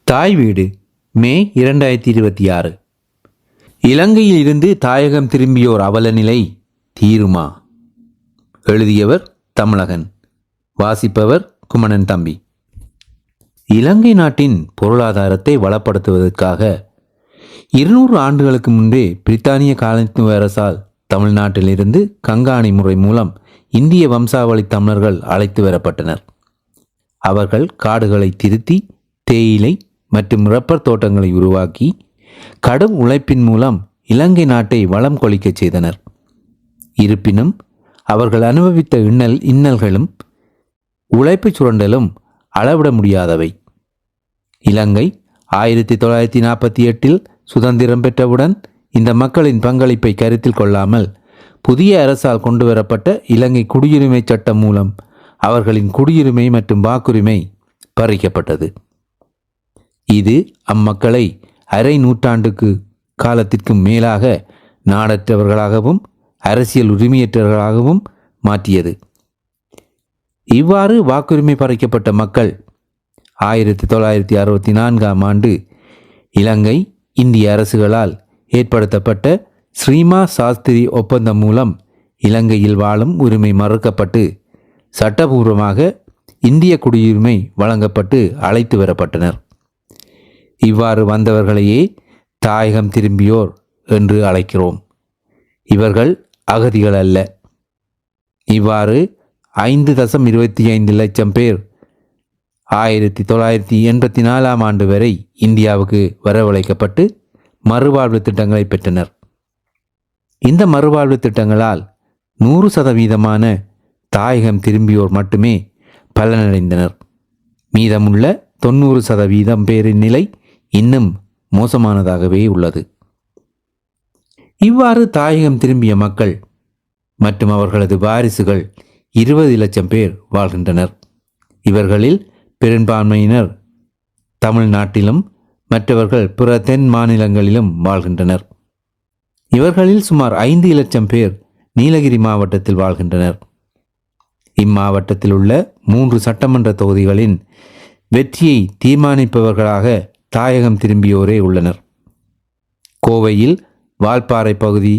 தாய் வீடு மே 2026. இலங்கையில் இருந்து தாயகம் திரும்பியோர் அவலநிலை தீருமா? எழுதியவர் தமிழகன். வாசிப்பவர் குமணன் தம்பி. இலங்கை நாட்டின் பொருளாதாரத்தை வளப்படுத்துவதற்காக 200 ஆண்டுகளுக்கு முன்பே பிரித்தானிய காலனித்துவ அரசால் தமிழ்நாட்டிலிருந்து கங்காணி முறை மூலம் இந்திய வம்சாவளி தமிழர்கள் அழைத்து வரப்பட்டனர். அவர்கள் காடுகளை திருத்தி தேயிலை மற்றும் ரப்பர் தோட்டங்களை உருவாக்கி கடும் உழைப்பின் மூலம் இலங்கை நாட்டை வளம் கொளிக்கச் செய்தனர். இருப்பினும் அவர்கள் அனுபவித்த இன்னல்களும் உழைப்பு சுரண்டலும் அளவிட முடியாதவை. இலங்கை 1948 சுதந்திரம் பெற்றவுடன் இந்த மக்களின் பங்களிப்பை கருத்தில் கொள்ளாமல் புதிய அரசால் கொண்டுவரப்பட்ட இலங்கை குடியுரிமை சட்டம் மூலம் அவர்களின் குடியுரிமை மற்றும் வாக்குரிமை பறிக்கப்பட்டது. இது அம்மக்களை அரை நூற்றாண்டுக்கு காலத்திற்கு மேலாக நாடற்றவர்களாகவும் அரசியல் உரிமையற்றவர்களாகவும் மாற்றியது. இவ்வாறு வாக்குரிமை பறிக்கப்பட்ட மக்கள் 1964 ஆண்டு இலங்கை இந்திய அரசுகளால் ஏற்படுத்தப்பட்ட ஸ்ரீமா சாஸ்திரி ஒப்பந்தம் மூலம் இலங்கையில் வாழும் உரிமை மறுக்கப்பட்டு சட்டபூர்வமாக இந்திய குடியுரிமை வழங்கப்பட்டு அழைத்து வரப்பட்டனர். இவ்வாறு வந்தவர்களையே தாயகம் திரும்பியோர் என்று அழைக்கிறோம். இவர்கள் அகதிகள் அல்ல. இவ்வாறு 5.25 லட்சம் பேர் 1984 ஆண்டு வரை இந்தியாவுக்கு வரவழைக்கப்பட்டு மறுவாழ்வு திட்டங்களை பெற்றனர். இந்த மறுவாழ்வு திட்டங்களால் 100% தாயகம் திரும்பியோர் மட்டுமே பலனடைந்தனர். மீதமுள்ள 90% பேரின் நிலை இன்னும் மோசமானதாகவே உள்ளது. இவ்வாறு தாயகம் திரும்பிய மக்கள் மற்றும் அவர்களது வாரிசுகள் 20 லட்சம் பேர் வாழ்கின்றனர். இவர்களில் பெரும்பான்மையினர் தமிழ்நாட்டிலும் மற்றவர்கள் பிற தென் மாநிலங்களிலும் வாழ்கின்றனர். இவர்களில் சுமார் 5 லட்சம் பேர் நீலகிரி மாவட்டத்தில் வாழ்கின்றனர். இம்மாவட்டத்தில் உள்ள 3 சட்டமன்ற தொகுதிகளின் வெற்றியை தீர்மானிப்பவர்களாக தாயகம் திரும்பியோரே உள்ளனர். கோவையில் வால்பாறை பகுதி,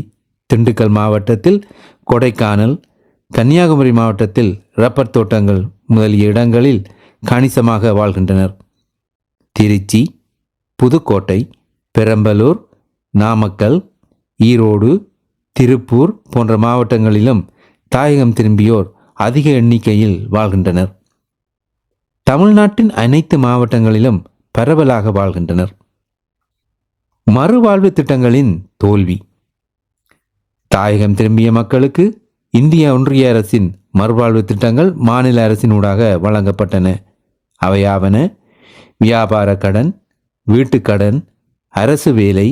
திண்டுக்கல் மாவட்டத்தில் கொடைக்கானல், கன்னியாகுமரி மாவட்டத்தில் ரப்பர் தோட்டங்கள் முதலிய இடங்களில் கணிசமாக வாழ்கின்றனர். திருச்சி, புதுக்கோட்டை, பெரம்பலூர், நாமக்கல், ஈரோடு, திருப்பூர் போன்ற மாவட்டங்களிலும் தாயகம் திரும்பியோர் அதிக எண்ணிக்கையில் வாழ்கின்றனர். தமிழ்நாட்டின் அனைத்து மாவட்டங்களிலும் பரவலாக வாழ்கின்றனர். மறுவாழ்வு திட்டங்களின் தோல்வி. தாயகம் திரும்பிய மக்களுக்கு இந்திய ஒன்றிய அரசின் மறுவாழ்வு திட்டங்கள் மாநில அரசினூடாக வழங்கப்பட்டன. அவையாவன வியாபார கடன், வீட்டுக்கடன், அரசு வேலை,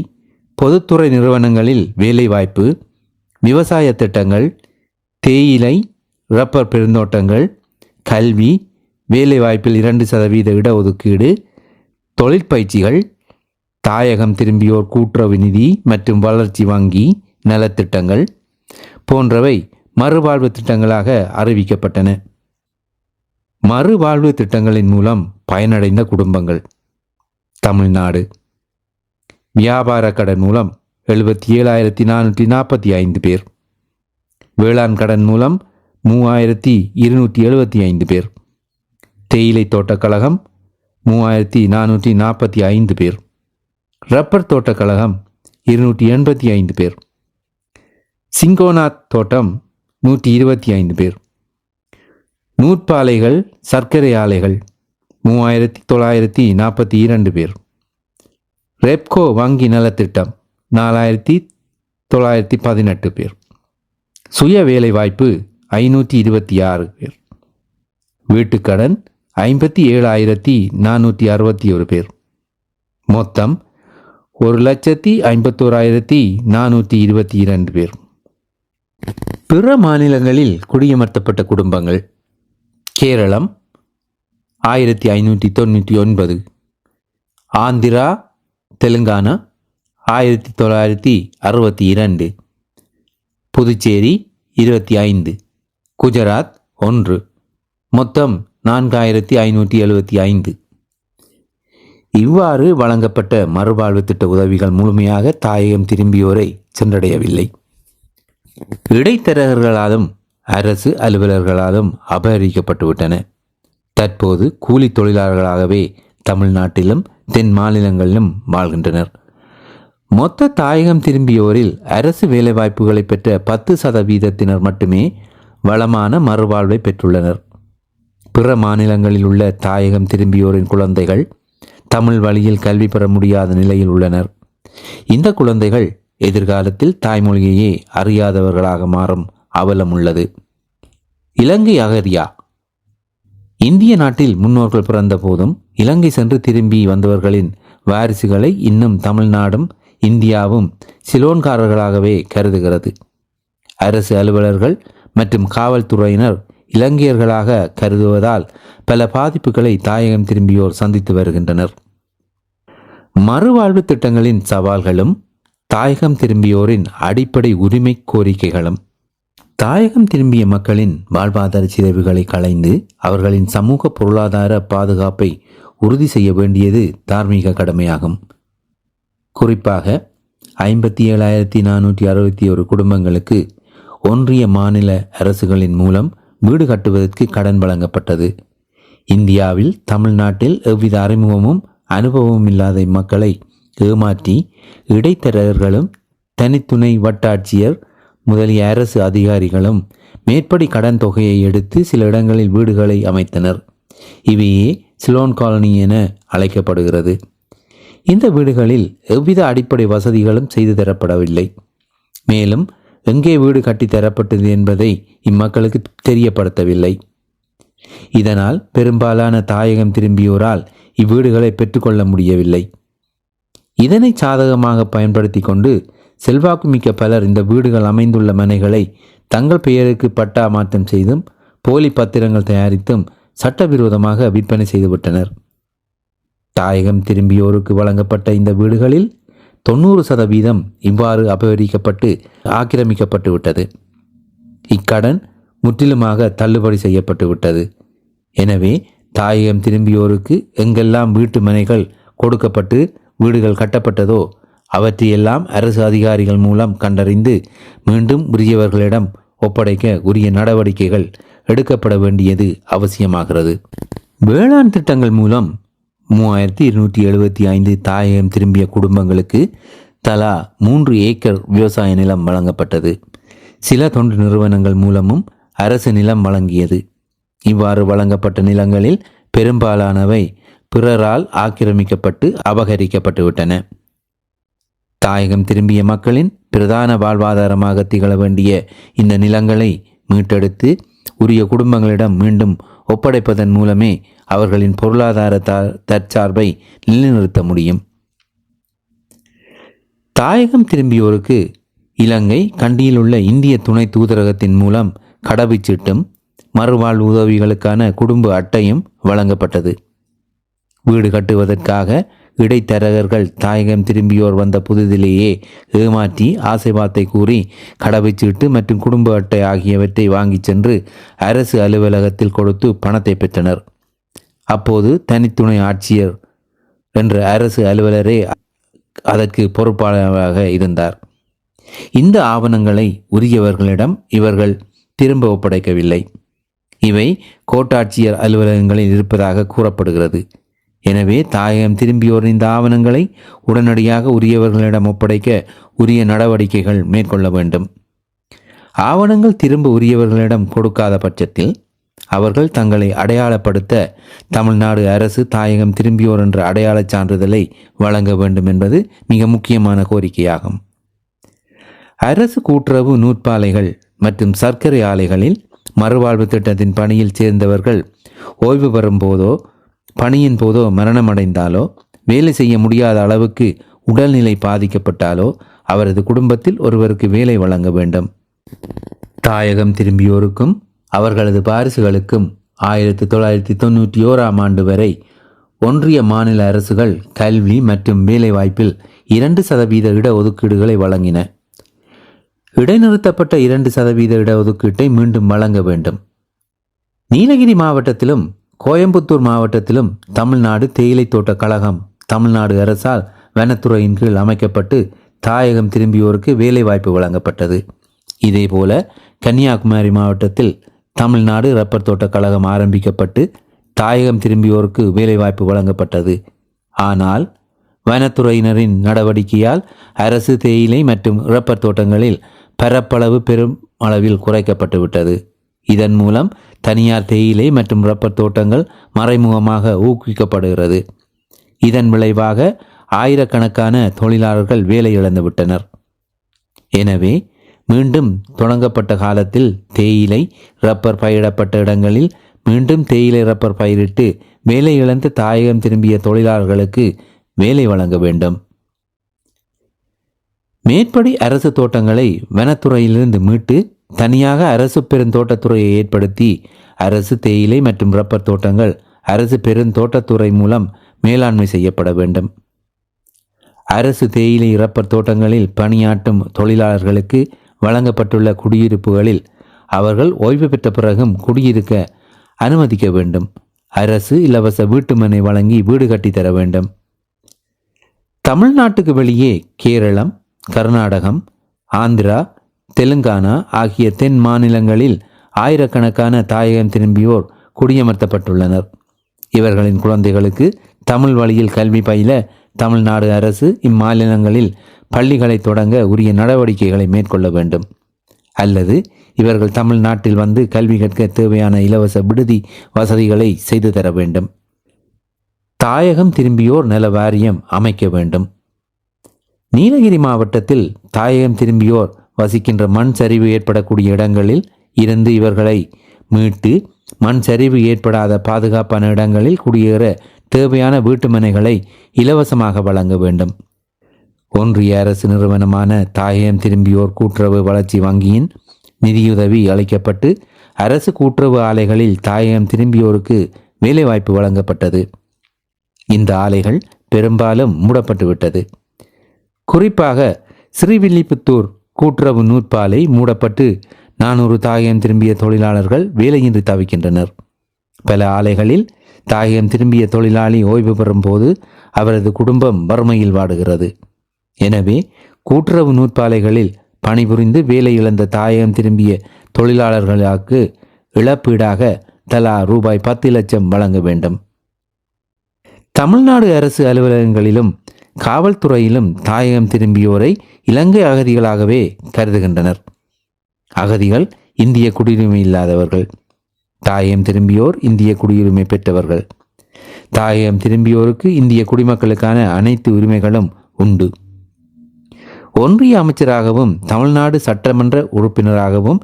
பொதுத்துறை நிறுவனங்களில் வேலைவாய்ப்பு, விவசாய திட்டங்கள், தேயிலை ரப்பர் பெருந்தோட்டங்கள், கல்வி, வேலைவாய்ப்பில் 2% இடஒதுக்கீடு, தொழிற்பயிற்சிகள், தாயகம் திரும்பியோர் கூட்டுறவு நிதி மற்றும் வளர்ச்சி வங்கி நலத்திட்டங்கள் போன்றவை மறுவாழ்வு திட்டங்களாக அறிவிக்கப்பட்டன. மறுவாழ்வு திட்டங்களின் மூலம் பயனடைந்த குடும்பங்கள். தமிழ்நாடு வியாபார கடன் மூலம் 77,445 பேர், வேளாண் கடன் மூலம் 3,275 பேர், தேயிலை தோட்டக்கழகம் 3,445 பேர், ரப்பர் தோட்டக்கழகம் 285 பேர், சிங்கோநாத் தோட்டம் 125 பேர், நூற்பாலைகள் சர்க்கரை ஆலைகள் 3,942 பேர், ரெப்கோ வங்கி நலத்திட்டம் 4,918 பேர், சுய வேலைவாய்ப்பு 526 பேர், வீட்டுக்கடன் 57,461 பேர், மொத்தம் 1,51,422 பேர். பிற மாநிலங்களில் குடியமர்த்தப்பட்ட குடும்பங்கள். கேரளம் 1599, ஆந்திரா தெலுங்கானா 1962, புதுச்சேரி 25, குஜராத் 1, மொத்தம் 4,575. இவ்வாறு வழங்கப்பட்ட மறுவாழ்வு திட்ட உதவிகள் முழுமையாக தாயகம் திரும்பியோரை சென்றடையவில்லை. இடைத்தரகர்களாலும் அரசு அலுவலர்களாலும் அபகரிக்கப்பட்டுவிட்டன. தற்போது கூலி தொழிலாளர்களாகவே தமிழ்நாட்டிலும் தென் மாநிலங்களிலும் வாழ்கின்றனர். மொத்த தாயகம் திரும்பியோரில் அரசு வேலைவாய்ப்புகளை பெற்ற 10% மட்டுமே வளமான மறுவாழ்வை பெற்றுள்ளனர். பிற மாநிலங்களில் உள்ள தாயகம் திரும்பியோரின் குழந்தைகள் தமிழ் வழியில் கல்வி பெற முடியாத நிலையில் உள்ளனர். இந்த குழந்தைகள் எதிர்காலத்தில் தாய்மொழியையே அறியாதவர்களாக மாறும் அவலம் உள்ளது. இலங்கை அகதியா? இந்திய நாட்டில் முன்னோர்கள் பிறந்த போதும் இலங்கை சென்று திரும்பி வந்தவர்களின் வாரிசுகளை இன்னும் தமிழ்நாடும் இந்தியாவும் சிலோன்காரர்களாகவே கருதுகிறது. அரசு அலுவலர்கள் மற்றும் காவல்துறையினர் இலங்கையர்களாக கருதுவதால் பல பாதிப்புகளை தாயகம் திரும்பியோர் சந்தித்து வருகின்றனர். மறுவாழ்வு திட்டங்களின் சவால்களும் தாயகம் திரும்பியோரின் அடிப்படை உரிமை கோரிக்கைகளும். தாயகம் திரும்பிய மக்களின் வாழ்வாதார சிதைவுகளை களைந்து அவர்களின் சமூக பொருளாதார பாதுகாப்பை உறுதி செய்ய வேண்டியது தார்மீக கடமையாகும். குறிப்பாக 57,461 குடும்பங்களுக்கு ஒன்றிய மாநில அரசுகளின் மூலம் வீடு கட்டுவதற்கு கடன் வழங்கப்பட்டது. இந்தியாவில் தமிழ்நாட்டில் எவ்வித அறிமுகமும் அனுபவமும் இல்லாத மக்களை ஏமாற்றி இடைத்தரகர்களும் தனித்துணை வட்டாட்சியர் முதலிய அரசு அதிகாரிகளும் மேற்படி கடன் தொகையை எடுத்து சில இடங்களில் வீடுகளை அமைத்தனர். இவையே சிலோன் காலனி என அழைக்கப்படுகிறது. இந்த வீடுகளில் எவ்வித அடிப்படை வசதிகளும் செய்து தரப்படவில்லை. மேலும் எங்கே வீடு கட்டித்தரப்பட்டது என்பதை இம்மக்களுக்கு தெரியப்படுத்தவில்லை. இதனால் பெரும்பாலான தாயகம் திரும்பியோரால் இவ்வீடுகளை பெற்றுக்கொள்ள முடியவில்லை. இதனை சாதகமாக பயன்படுத்தி கொண்டு செல்வாக்குமிக்க பலர் இந்த வீடுகள் அமைந்துள்ள மனைகளை தங்கள் பெயருக்கு பட்டா மாற்றம் செய்தும் போலி பத்திரங்கள் தயாரித்தும் சட்டவிரோதமாக விற்பனை செய்துவிட்டனர். தாயகம் திரும்பியோருக்கு வழங்கப்பட்ட இந்த வீடுகளில் 90% இவ்வாறு அபகரிக்கப்பட்டு ஆக்கிரமிக்கப்பட்டு விட்டது. இக்கடன் முற்றிலுமாக தள்ளுபடி செய்யப்பட்டு விட்டது. எனவே தாயகம் திரும்பியோருக்கு எங்கெல்லாம் வீட்டு மனைகள் கொடுக்கப்பட்டு வீடுகள் கட்டப்பட்டதோ அவற்றையெல்லாம் அரசு அதிகாரிகள் மூலம் கண்டறிந்து மீண்டும் உரியவர்களிடம் ஒப்படைக்க உரிய நடவடிக்கைகள் எடுக்கப்பட வேண்டியது அவசியமாகிறது. வேளாண் திட்டங்கள் மூலம் 3275 தாயகம் திரும்பிய குடும்பங்களுக்கு தலா 3 ஏக்கர் விவசாய நிலம் வழங்கப்பட்டது. சில தொண்டு நிறுவனங்கள் மூலமும் அரசு நிலம் வழங்கியது. இவ்வாறு வழங்கப்பட்ட நிலங்களில் பெரும்பாலானவை பிறரால் ஆக்கிரமிக்கப்பட்டு அபகரிக்கப்பட்டுவிட்டன. தாயகம் திரும்பிய மக்களின் பிரதான வாழ்வாதாரமாக திகழ வேண்டிய இந்த நிலங்களை மீட்டெடுத்து உரிய குடும்பங்களிடம் மீண்டும் ஒப்படைப்பதன் மூலமே அவர்களின் பொருளாதார தற்சார்பை நிலைநிறுத்த முடியும். தாயகம் திரும்பியோருக்கு இலங்கை கண்டியில் உள்ள இந்திய துணை தூதரகத்தின் மூலம் கடவுச்சீட்டும் மறுவாழ்வு உதவிகளுக்கான குடும்ப அட்டையும் வழங்கப்பட்டது. வீடு கட்டுவதற்காக இடைத்தரகர்கள் தாயகம் திரும்பியோர் வந்த புதிதிலேயே ஏமாற்றி ஆசைவார்த்தை கூறி கடவுச்சீட்டு மற்றும் குடும்ப அட்டை ஆகியவற்றை வாங்கி சென்று அரசு அலுவலகத்தில் கொடுத்து பணத்தை பெற்றனர். அப்போது தனித்துணை ஆட்சியர் என்ற அரசு அலுவலரே அதற்கு பொறுப்பாளராக இருந்தார். இந்த ஆவணங்களை உரியவர்களிடம் இவர்கள் திரும்ப ஒப்படைக்கவில்லை. இவை கோட்டாட்சியர் அலுவலகங்களில் இருப்பதாக கூறப்படுகிறது. எனவே தாயகம் திரும்பியோர் இந்த ஆவணங்களை உடனடியாக உரியவர்களிடம் ஒப்படைக்க உரிய நடவடிக்கைகள் மேற்கொள்ள வேண்டும். ஆவணங்கள் திரும்ப உரியவர்களிடம் கொடுக்காத பட்சத்தில் அவர்கள் தங்களை அடையாளப்படுத்த தமிழ்நாடு அரசு தாயகம் திரும்பியோர் என்ற அடையாளச் சான்றிதழை வழங்க வேண்டும் என்பது மிக முக்கியமான கோரிக்கையாகும். அரசு கூட்டுறவு நூற்பாலைகள் மற்றும் சர்க்கரை ஆலைகளில் மறுவாழ்வு திட்டத்தின் பணியில் சேர்ந்தவர்கள் ஓய்வு பெறும் போதோ பணியின் போதோ மரணமடைந்தாலோ வேலை செய்ய முடியாத அளவுக்கு உடல்நிலை பாதிக்கப்பட்டாலோ அவரது குடும்பத்தில் ஒருவருக்கு வேலை வழங்க வேண்டும். தாயகம் திரும்பியோருக்கும் அவர்களது வாரிசுகளுக்கும் 1991 ஆண்டு வரை ஒன்றிய மாநில அரசுகள் கல்வி மற்றும் வேலைவாய்ப்பில் 2% இடஒதுக்கீடுகளை வழங்கின. இடைநிறுத்தப்பட்ட 2% இடஒதுக்கீட்டை மீண்டும் வழங்க வேண்டும். நீலகிரி மாவட்டத்திலும் கோயம்புத்தூர் மாவட்டத்திலும் தமிழ்நாடு தேயிலை தோட்ட கழகம் தமிழ்நாடு அரசால் வனத்துறையின் கீழ் அமைக்கப்பட்டு தாயகம் திரும்பியோருக்கு வேலைவாய்ப்பு வழங்கப்பட்டது. இதேபோல கன்னியாகுமரி மாவட்டத்தில் தமிழ்நாடு ரப்பர் தோட்ட கழகம் ஆரம்பிக்கப்பட்டு தாயகம் திரும்பியோருக்கு வேலைவாய்ப்பு வழங்கப்பட்டது. ஆனால் வனத்துறையினரின் நடவடிக்கையால் அரசு தேயிலை மற்றும் ரப்பர் தோட்டங்களில் பரப்பளவு பெரும் அளவில் குறைக்கப்பட்டு விட்டது. இதன் மூலம் தனியார் தேயிலை மற்றும் ரப்பர் தோட்டங்கள் மறைமுகமாக ஊக்குவிக்கப்படுகிறது. இதன் விளைவாக ஆயிரக்கணக்கான தொழிலாளர்கள் வேலை இழந்துவிட்டனர். எனவே மீண்டும் தொடங்கப்பட்ட காலத்தில் தேயிலை ரப்பர் பயிரிடப்பட்ட இடங்களில் மீண்டும் தேயிலை ரப்பர் பயிரிட்டு வேலை இழந்து தாயகம் திரும்பிய தொழிலாளர்களுக்கு வேலை வழங்க வேண்டும். மேற்படி அரசு தோட்டங்களை வனத்துறையிலிருந்து மீட்டு தனியாக அரசு பெருந்தோட்டத்துறையை ஏற்படுத்தி அரசு தேயிலை மற்றும் ரப்பர் தோட்டங்கள் அரசு பெருந்தோட்டத்துறை மூலம் மேலாண்மை செய்யப்பட வேண்டும். அரசு தேயிலை ரப்பர் தோட்டங்களில் பணியாற்றும் தொழிலாளர்களுக்கு வழங்கப்பட்டுள்ள குடியிருப்புகளில் அவர்கள் ஓய்வு பெற்ற பிறகும் குடியிருக்க அனுமதிக்க வேண்டும். அரசு இலவச வீட்டுமனை வழங்கி வீடு கட்டித்தர வேண்டும். தமிழ்நாட்டுக்கு வெளியே கேரளம், கர்நாடகம், ஆந்திரா, தெலுங்கானா ஆகிய தென் மாநிலங்களில் ஆயிரக்கணக்கான தாயகம் திரும்பியோர் குடியமர்த்தப்பட்டுள்ளனர். இவர்களின் குழந்தைகளுக்கு தமிழ் வழியில் கல்வி பயில தமிழ்நாடு அரசு இம்மாநிலங்களில் பள்ளிகளை தொடங்க உரிய நடவடிக்கைகளை மேற்கொள்ள வேண்டும். அல்லது இவர்கள் தமிழ்நாட்டில் வந்து கல்வி கற்க தேவையான இலவச விடுதி வசதிகளை செய்து தர வேண்டும். தாயகம் திரும்பியோர் நல வாரியம் அமைக்க வேண்டும். நீலகிரி மாவட்டத்தில் தாயகம் திரும்பியோர் வசிக்கின்ற மண் சரிவு ஏற்படக்கூடிய இடங்களில் இருந்து இவர்களை மீட்டு மண் சரிவு ஏற்படாத பாதுகாப்பான இடங்களில் குடியேற தேவையான வீட்டுமனைகளை இலவசமாக வழங்க வேண்டும். ஒன்றிய அரசு நிறுவனமான தாயகம் திரும்பியோர் கூட்டுறவு வளர்ச்சி வங்கியின் நிதியுதவி அளிக்கப்பட்டு அரசு கூட்டுறவு ஆலைகளில் தாயகம் திரும்பியோருக்கு வேலைவாய்ப்பு வழங்கப்பட்டது. இந்த ஆலைகள் பெரும்பாலும் மூடப்பட்டுவிட்டது. குறிப்பாக ஸ்ரீவில்லிபுத்தூர் கூட்டுறவு நூற்பாலை மூடப்பட்டு 400 தாயகம் திரும்பிய தொழிலாளர்கள் வேலையின்றி தவிக்கின்றனர். பல ஆலைகளில் தாயகம் திரும்பிய தொழிலாளி ஓய்வு பெறும் போது அவரது குடும்பம் வறுமையில் வாடுகிறது. எனவே கூட்டுறவு நூற்பாலைகளில் பணிபுரிந்து வேலை இழந்த தாயகம் திரும்பிய தொழிலாளர்களுக்கு இழப்பீடாக தலா ரூபாய் 10 லட்சம் வழங்க வேண்டும். தமிழ்நாடு அரசு அலுவலகங்களிலும் காவல்துறையிலும் தாயகம் திரும்பியோரை இலங்கை அகதிகளாகவே கருதுகின்றனர். அகதிகள் இந்திய குடியுரிமை இல்லாதவர்கள். தாயகம் திரும்பியோர் இந்திய குடியுரிமை பெற்றவர்கள். தாயகம் திரும்பியோருக்கு இந்திய குடிமக்களுக்கான அனைத்து உரிமைகளும் உண்டு. ஒன்றிய அமைச்சராகவும் தமிழ்நாடு சட்டமன்ற உறுப்பினராகவும்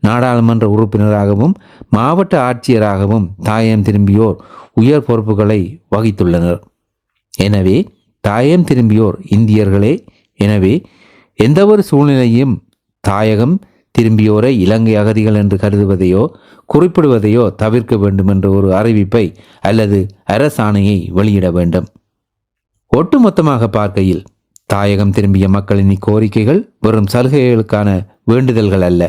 நாடாளுமன்ற உறுப்பினராகவும் மாவட்ட ஆட்சியராகவும் தாயகம் திரும்பியோர் உயர் பொறுப்புகளை வகித்துள்ளனர். எனவே தாயகம் திரும்பியோர் இந்தியர்களே. எனவே எந்தவொரு சூழ்நிலையும் தாயகம் திரும்பியோரை இலங்கை அகதிகள் என்று கருதுவதையோ குறிப்பிடுவதையோ தவிர்க்க வேண்டும் என்ற ஒரு அறிவிப்பை அல்லது அரசாணையை வெளியிட வேண்டும். ஒட்டுமொத்தமாக பார்க்கையில் தாயகம் திரும்பிய மக்களின் இக்கோரிக்கைகள் வெறும் சலுகைகளுக்கான வேண்டுதல்கள் அல்ல.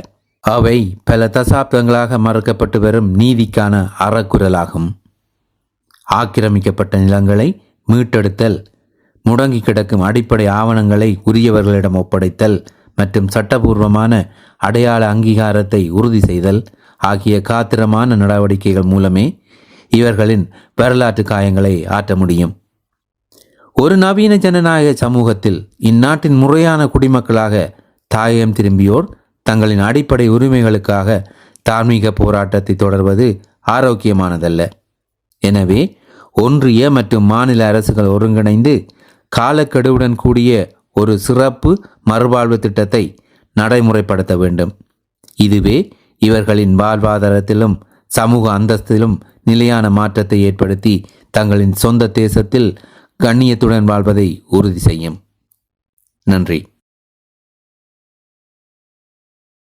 அவை பல தசாப்தங்களாக மறுக்கப்பட்டு வரும் நீதிக்கான அறக்குரலாகும். ஆக்கிரமிக்கப்பட்ட நிலங்களை மீட்டெடுத்தல், முடங்கி கிடக்கும் அடிப்படை ஆவணங்களை உரியவர்களிடம் ஒப்படைத்தல் மற்றும் சட்டபூர்வமான அடையாள அங்கீகாரத்தை உறுதி செய்தல் ஆகிய காத்திரமான நடவடிக்கைகள் மூலமே இவர்களின் வரலாற்று காயங்களை ஆற்ற முடியும். ஒரு நவீன ஜனநாயக சமூகத்தில் இந்நாட்டின் முறையான குடிமக்களாக தாயகம் திரும்பியோர் தங்களின் அடிப்படை உரிமைகளுக்காக தார்மீக போராட்டத்தை தொடர்வது ஆரோக்கியமானதல்ல. எனவே ஒன்றிய மற்றும் மாநில அரசுகள் ஒருங்கிணைந்து காலக்கெடுவுடன் கூடிய ஒரு சிறப்பு மறுவாழ்வு திட்டத்தை நடைமுறைப்படுத்த வேண்டும். இதுவே இவர்களின் வாழ்வாதாரத்திலும் சமூக அந்தஸ்திலும் நிலையான மாற்றத்தை ஏற்படுத்தி தங்களின் சொந்த தேசத்தில் கண்ணியத்துடன் வாழ்வதை உறுதி செய்யும். நன்றி.